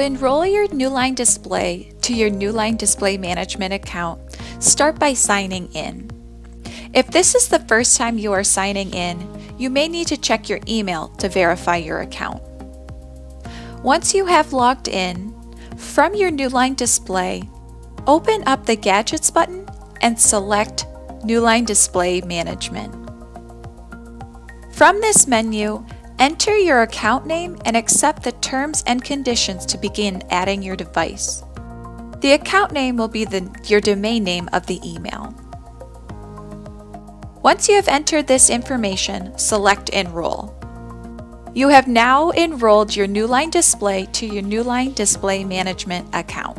enroll your Newline Display to your Newline Display Management account, start by signing in. If this is the first time you are signing in, you may need to check your email to verify your account. Once you have logged in, from your Newline Display, open up the Gadgets button and select Newline Display Management. From this menu, enter your account name and accept the terms and conditions to begin adding your device. The account name will be your domain name of the email. Once you have entered this information, select Enroll. You have now enrolled your Newline Display to your Newline Display Management account.